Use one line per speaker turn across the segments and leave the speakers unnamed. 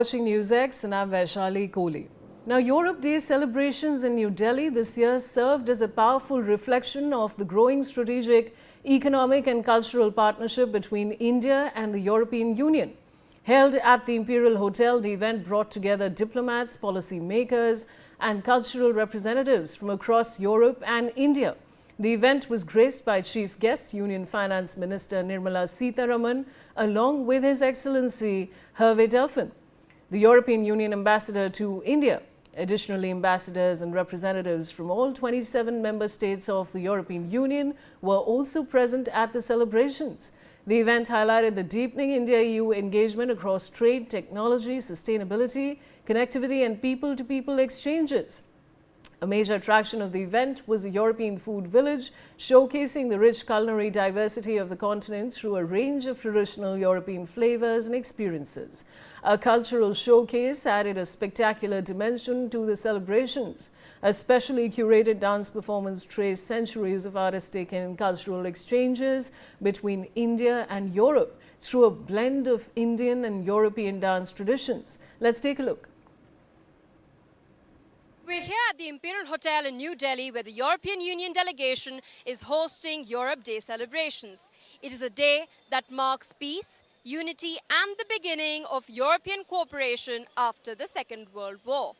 Watching NewsX, and I'm Vaishali Kohli. Now, Europe Day celebrations in New Delhi this year served as a powerful reflection of the growing strategic, economic and cultural partnership between India and the European Union. Held at the Imperial Hotel, the event brought together diplomats, policy makers and cultural representatives from across Europe and India. The event was graced by Chief Guest, Union Finance Minister Nirmala Sitharaman, along with His Excellency Hervé Delphin, the European Union Ambassador to India. Additionally, ambassadors and representatives from all 27 member states of the European Union were also present at the celebrations. The event highlighted the deepening India-EU engagement across trade, technology, sustainability, connectivity and people-to-people exchanges. A major attraction of the event was the European Food Village, showcasing the rich culinary diversity of the continent through a range of traditional European flavors and experiences. A cultural showcase added a spectacular dimension to the celebrations. A specially curated dance performance traced centuries of artistic and cultural exchanges between India and Europe through a blend of Indian and European dance traditions. Let's take a look.
We're here at the Imperial Hotel in New Delhi, where the European Union delegation is hosting Europe Day celebrations. It is a day that marks peace, unity and the beginning of European cooperation after the Second World War.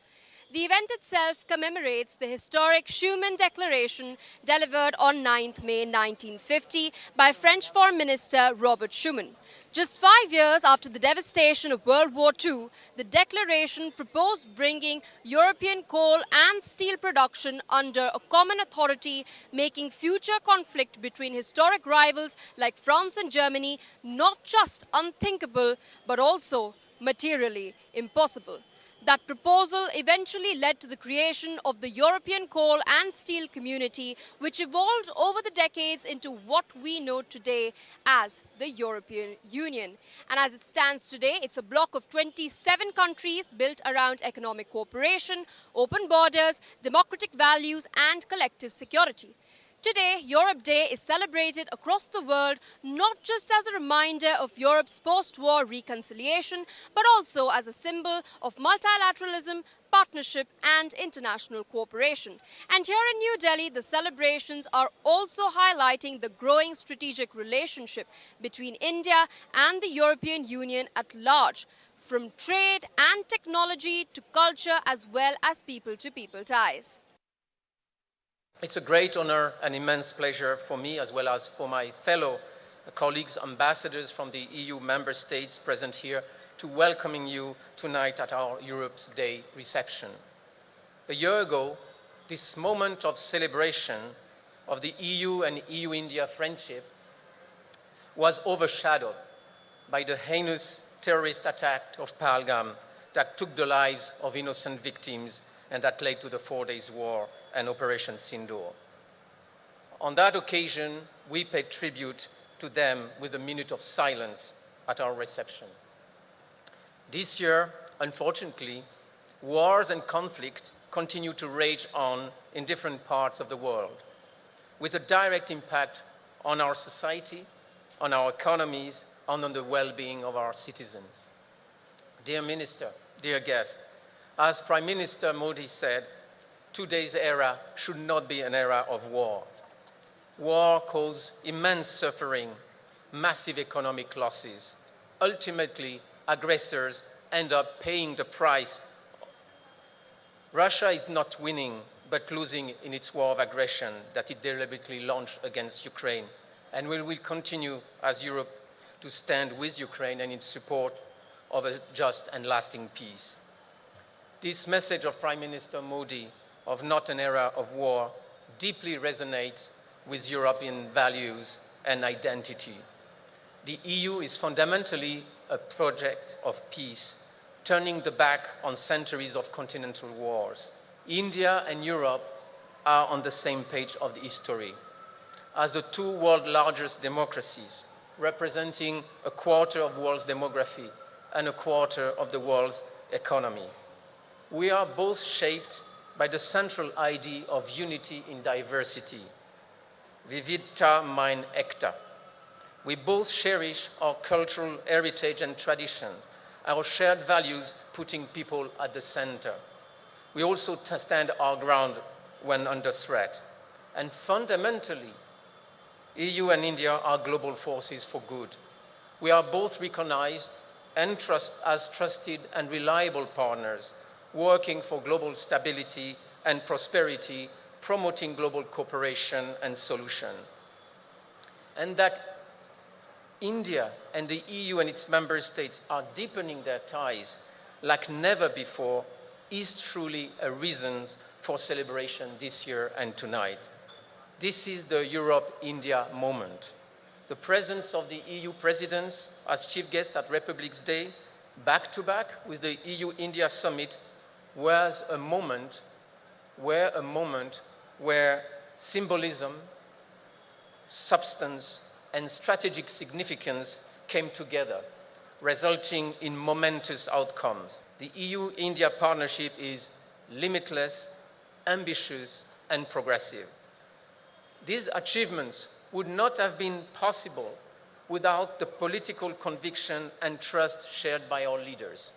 The event itself commemorates the historic Schuman Declaration delivered on 9th May 1950 by French Foreign Minister Robert Schuman. Just 5 years after the devastation of World War II, the declaration proposed bringing European coal and steel production under a common authority, making future conflict between historic rivals like France and Germany not just unthinkable, but also materially impossible. That proposal eventually led to the creation of the European Coal and Steel Community, which evolved over the decades into what we know today as the European Union. And as it stands today, it's a bloc of 27 countries built around economic cooperation, open borders, democratic values and collective security. Today, Europe Day is celebrated across the world not just as a reminder of Europe's post-war reconciliation, but also as a symbol of multilateralism, partnership and international cooperation. And here in New Delhi, the celebrations are also highlighting the growing strategic relationship between India and the European Union at large, from trade and technology to culture as well as people-to-people ties.
It's a great honor and immense pleasure for me, as well as for my fellow colleagues, ambassadors from the EU member states present here, to welcoming you tonight at our Europe's Day reception. A year ago, this moment of celebration of the EU and EU-India friendship was overshadowed by the heinous terrorist attack of Pahalgam that took the lives of innocent victims and that led to the 4 Days War and Operation Sindoor. On that occasion, we paid tribute to them with a minute of silence at our reception. This year, unfortunately, wars and conflict continue to rage on in different parts of the world, with a direct impact on our society, on our economies, and on the well-being of our citizens. Dear Minister, dear guest, as Prime Minister Modi said, today's era should not be an era of war. War causes immense suffering, massive economic losses. Ultimately, aggressors end up paying the price. Russia is not winning, but losing in its war of aggression that it deliberately launched against Ukraine. And we will continue as Europe to stand with Ukraine and in support of a just and lasting peace. This message of Prime Minister Modi of not an era of war deeply resonates with European values and identity. The EU is fundamentally a project of peace, turning the back on centuries of continental wars. India and Europe are on the same page of the history. As the two world's largest democracies, representing a quarter of the world's demography and a quarter of the world's economy, we are both shaped by the central idea of unity in diversity, Vividta mein Ekta. We both cherish our cultural heritage and tradition, our shared values putting people at the center. We also stand our ground when under threat. And fundamentally, EU and India are global forces for good. We are both recognized and as trusted and reliable partners, working for global stability and prosperity, promoting global cooperation and solution. And that India and the EU and its member states are deepening their ties like never before is truly a reason for celebration this year and tonight. This is the Europe-India moment. The presence of the EU presidents as chief guests at Republic's Day, back-to-back with the EU-India summit, was a moment where symbolism, substance, and strategic significance came together, resulting in momentous outcomes. The EU-India partnership is limitless, ambitious, and progressive. These achievements would not have been possible without the political conviction and trust shared by our leaders.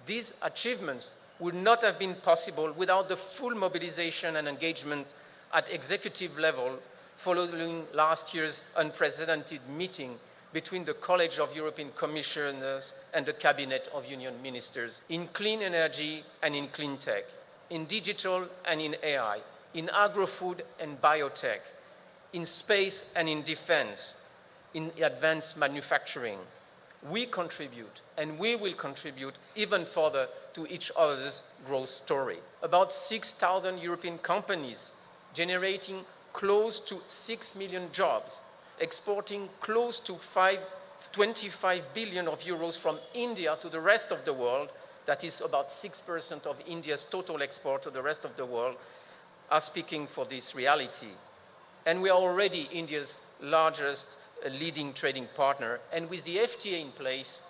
These achievements would not have been possible without the full mobilization and engagement at executive level following last year's unprecedented meeting between the College of European Commissioners and the Cabinet of Union Ministers in clean energy and in clean tech, in digital and in AI, in agro-food and biotech, in space and in defense, in advanced manufacturing. We contribute, and we will contribute even further to each other's growth story. About 6,000 European companies generating close to 6 million jobs, exporting close to 25 billion of euros from India to the rest of the world, that is about 6% of India's total export to the rest of the world, are speaking for this reality. And we are already India's largest leading trading partner, and with the FTA in place,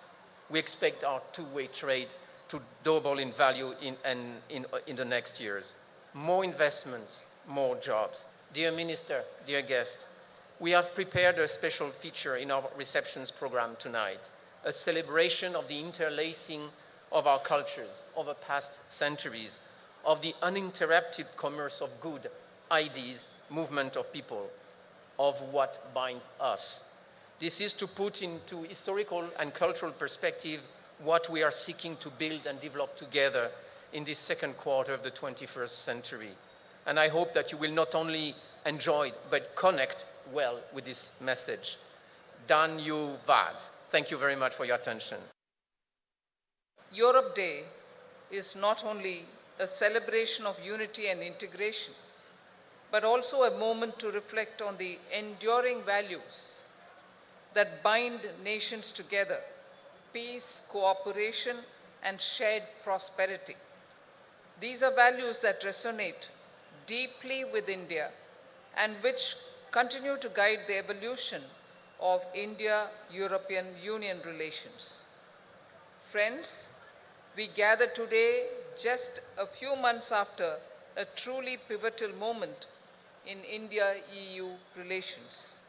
we expect our two-way trade to double in value in the next years. More investments, more jobs. Dear Minister, dear guest, we have prepared a special feature in our receptions program tonight, a celebration of the interlacing of our cultures over past centuries, of the uninterrupted commerce of good, ideas, movement of people, of what binds us. This is to put into historical and cultural perspective what we are seeking to build and develop together in this second quarter of the 21st century. And I hope that you will not only enjoy, but connect well with this message. Dhanyavad. Thank you very much for your attention.
Europe Day is not only a celebration of unity and integration, but also a moment to reflect on the enduring values that bind nations together: peace, cooperation, and shared prosperity. These are values that resonate deeply with India and which continue to guide the evolution of India-European Union relations. Friends, we gather today just a few months after a truly pivotal moment in India-EU relations.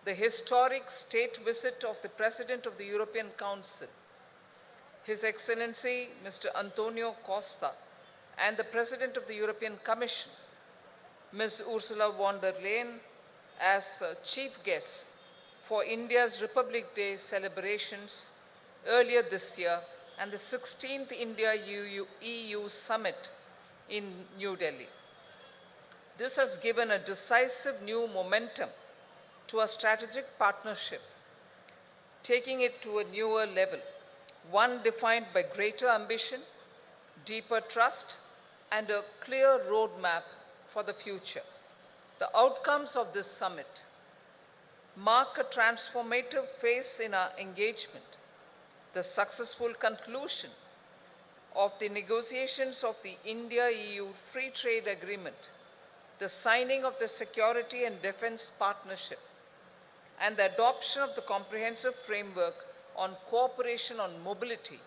The historic state visit of the President of the European Council, His Excellency Mr. Antonio Costa, and the President of the European Commission, Ms. Ursula von der Leyen, as chief guests for India's Republic Day celebrations earlier this year and the 16th India-EU Summit in New Delhi. This has given a decisive new momentum to a strategic partnership, taking it to a newer level, one defined by greater ambition, deeper trust, and a clear roadmap for the future. The outcomes of this summit mark a transformative phase in our engagement, the successful conclusion of the negotiations of the India-EU Free Trade Agreement, the signing of the Security and Defense Partnership, and the adoption of the Comprehensive Framework on Cooperation on Mobility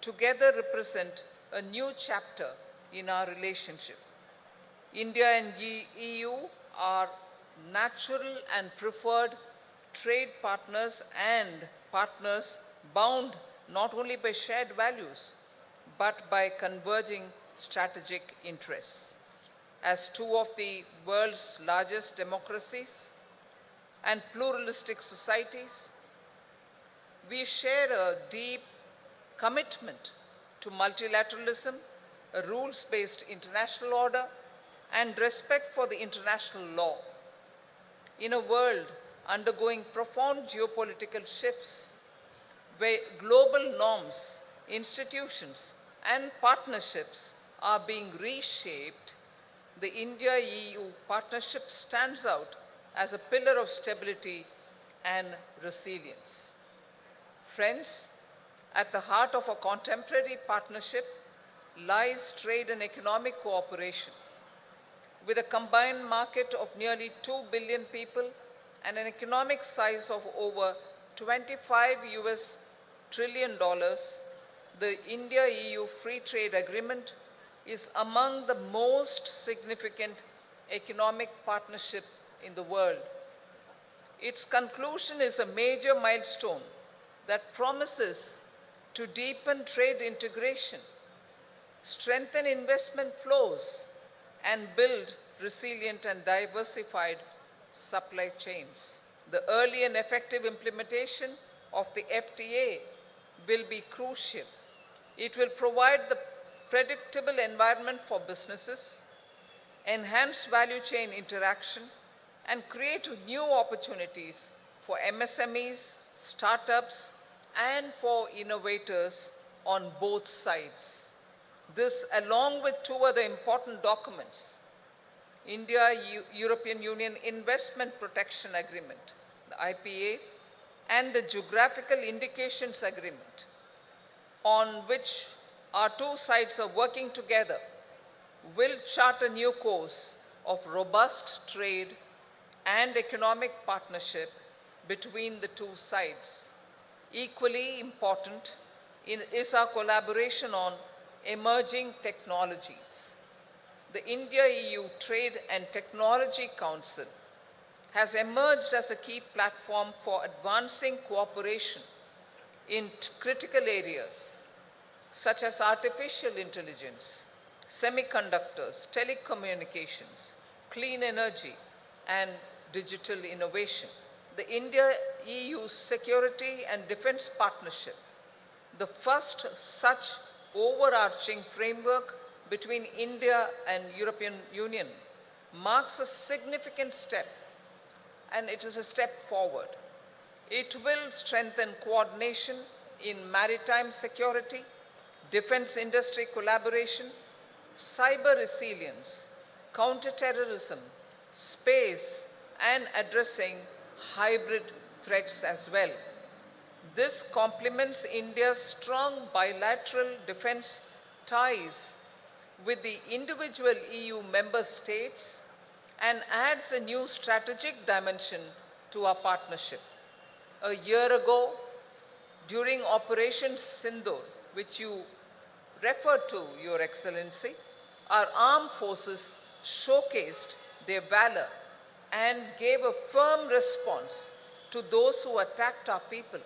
together represent a new chapter in our relationship. India and EU are natural and preferred trade partners and partners bound not only by shared values, but by converging strategic interests. As two of the world's largest democracies and pluralistic societies, we share a deep commitment to multilateralism, a rules-based international order, and respect for the international law. In a world undergoing profound geopolitical shifts, where global norms, institutions, and partnerships are being reshaped, the India-EU partnership stands out as a pillar of stability and resilience. Friends, at the heart of a contemporary partnership lies trade and economic cooperation. With a combined market of nearly 2 billion people and an economic size of over $25 trillion, the India-EU Free Trade Agreement is among the most significant economic partnership in the world. Its conclusion is a major milestone that promises to deepen trade integration, strengthen investment flows, and build resilient and diversified supply chains. The early and effective implementation of the FTA will be crucial. It will provide the predictable environment for businesses, enhance value chain interaction, and create new opportunities for MSMEs, startups, and for innovators on both sides. This, along with two other important documents, India-European Union Investment Protection Agreement, the IPA, and the Geographical Indications Agreement, on which our two sides are working together, will chart a new course of robust trade and economic partnership between the two sides. Equally important is our collaboration on emerging technologies. The India-EU Trade and Technology Council has emerged as a key platform for advancing cooperation in critical areas such as artificial intelligence, semiconductors, telecommunications, clean energy, and digital innovation. The India-EU Security and Defense Partnership, the first such overarching framework between India and European Union, marks a significant step, and it is a step forward. It will strengthen coordination in maritime security, defense industry collaboration, cyber resilience, counterterrorism, space, and addressing hybrid threats as well. This complements India's strong bilateral defense ties with the individual EU member states and adds a new strategic dimension to our partnership. A year ago, during Operation Sindoor, which you referred to, Your Excellency, our armed forces showcased their valor and gave a firm response to those who attacked our people.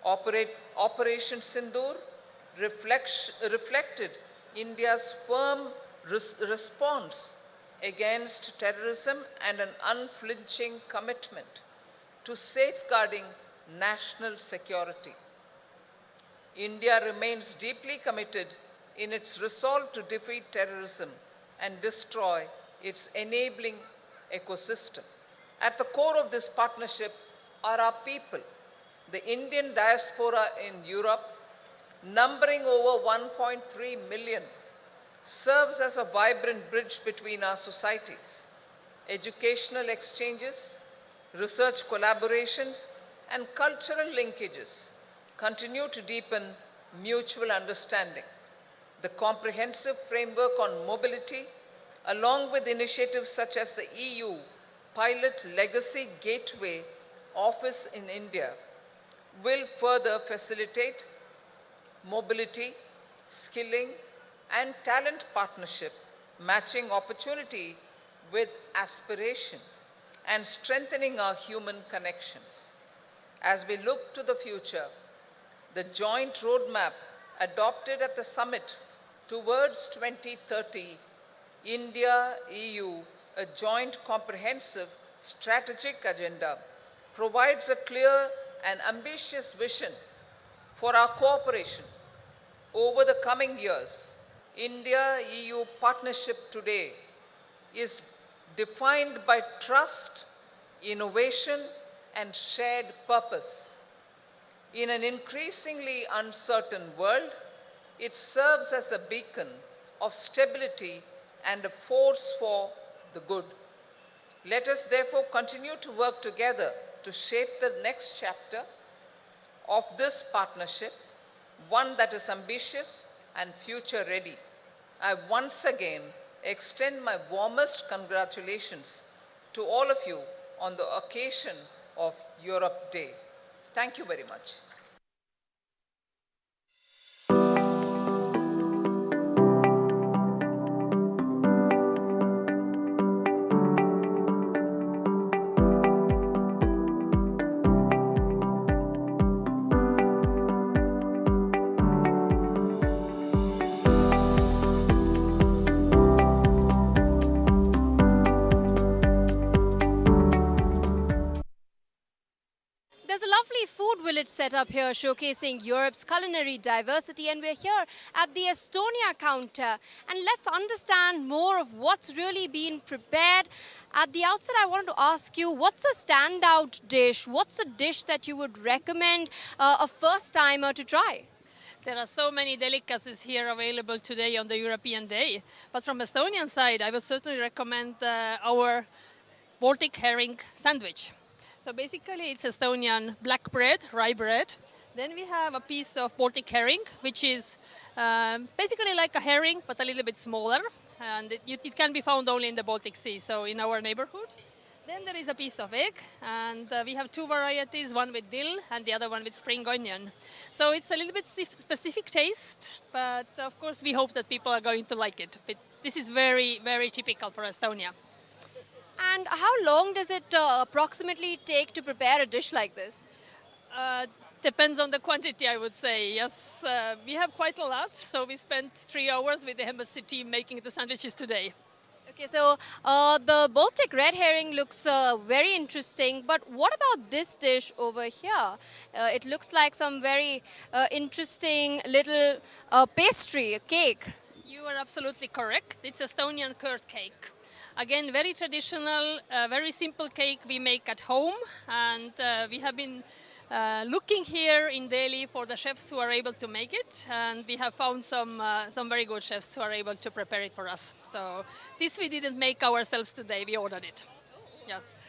Operation Sindoor reflected India's firm response against terrorism and an unflinching commitment to safeguarding national security. India remains deeply committed in its resolve to defeat terrorism and destroy its enabling ecosystem. At the core of this partnership are our people. The Indian diaspora in Europe, numbering over 1.3 million, serves as a vibrant bridge between our societies. Educational exchanges, research collaborations, and cultural linkages continue to deepen mutual understanding. The comprehensive framework on mobility, along with initiatives such as the EU Pilot Legacy Gateway Office in India, will further facilitate mobility, skilling, and talent partnership, matching opportunity with aspiration and strengthening our human connections. As we look to the future, the joint roadmap adopted at the summit towards 2030, India-EU, a joint comprehensive strategic agenda, provides a clear and ambitious vision for our cooperation over the coming years. India-EU partnership today is defined by trust, innovation, and shared purpose. In an increasingly uncertain world, it serves as a beacon of stability and a force for the good. Let us therefore continue to work together to shape the next chapter of this partnership, one that is ambitious and future ready. I once again extend my warmest congratulations to all of you on the occasion of Europe Day. Thank you very much.
There's a lovely food village set up here showcasing Europe's culinary diversity, and we're here at the Estonia counter. And let's understand more of what's really been prepared. At the outset, I wanted to ask you, what's a standout dish? What's a dish that you would recommend a first-timer to try?
There are so many delicacies here available today on the European Day. But from Estonian side, I would certainly recommend our Baltic herring sandwich. So basically it's Estonian black bread, rye bread. Then we have a piece of Baltic herring, which is basically like a herring, but a little bit smaller. And it can be found only in the Baltic Sea, so in our neighborhood. Then there is a piece of egg, and we have two varieties, one with dill and the other one with spring onion. So it's a little bit specific taste, but of course we hope that people are going to like it. But this is very, very typical for Estonia.
And how long does it approximately take to prepare a dish like this?
Depends on the quantity, I would say. Yes, we have quite a lot, so we spent 3 hours with the embassy team making the sandwiches today.
Okay, so the Baltic red herring looks very interesting, but what about this dish over here? It looks like some very interesting little pastry, a cake.
You are absolutely correct. It's Estonian curd cake. Again, very traditional, very simple cake we make at home, and we have been looking here in Delhi for the chefs who are able to make it, and we have found some very good chefs who are able to prepare it for us. So this we didn't make ourselves today, we ordered it. Yes.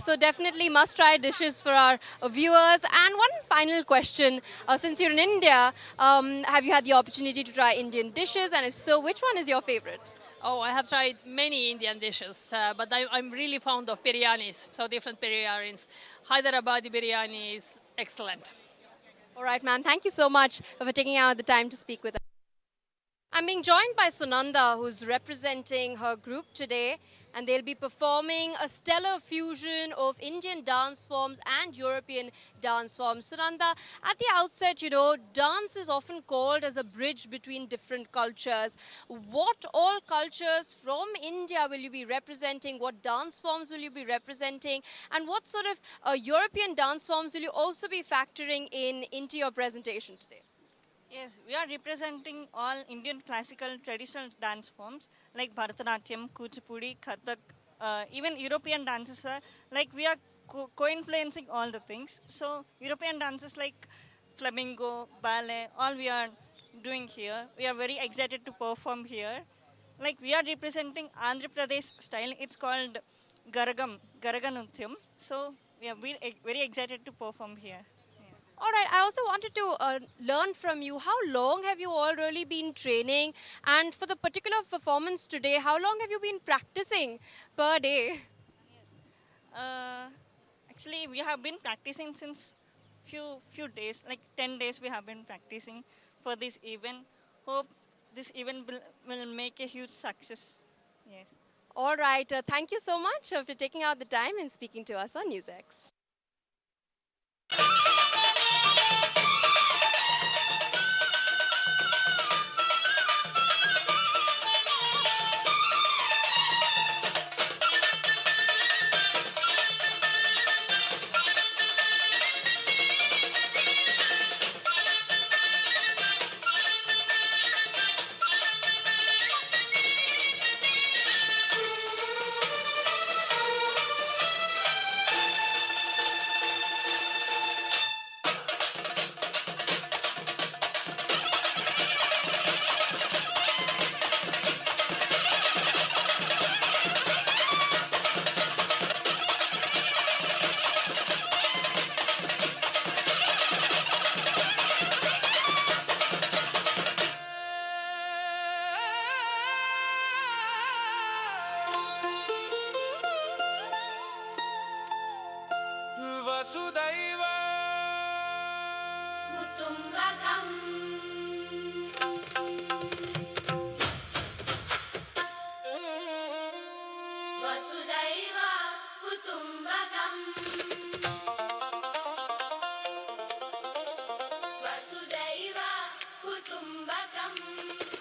So definitely must-try dishes for our viewers. And one final question, since you're in India, have you had the opportunity to try Indian dishes, and if so, which one is your favorite?
Oh, I have tried many Indian dishes, but I'm really fond of biryanis, so different biryanis. Hyderabadi biryani is excellent.
All right, ma'am. Thank you so much for taking out the time to speak with us. I'm being joined by Sunanda, who's representing her group today, and they'll be performing a stellar fusion of Indian dance forms and European dance forms. Sunanda, at the outset, dance is often called as a bridge between different cultures. What all cultures from India will you be representing? What dance forms will you be representing? And what sort of European dance forms will you also be factoring into your presentation today?
Yes, we are representing all Indian classical traditional dance forms like Bharatanatyam, Kuchipudi, Kathak, even European dances are like we are co-influencing all the things. So European dances like flamenco, ballet, all we are doing here. We are very excited to perform here. Like we are representing Andhra Pradesh style. It's called Garaganutyam. So we are very excited to perform here.
All right, I also wanted to learn from you, how long have you all really been training? And for the particular performance today, how long have you been practicing per day?
Actually, we have been practicing since few days, like 10 days we have been practicing for this event. Hope this event will make a huge success. Yes.
All right, thank you so much for taking out the time and speaking to us on NewsX.
स्वागतम्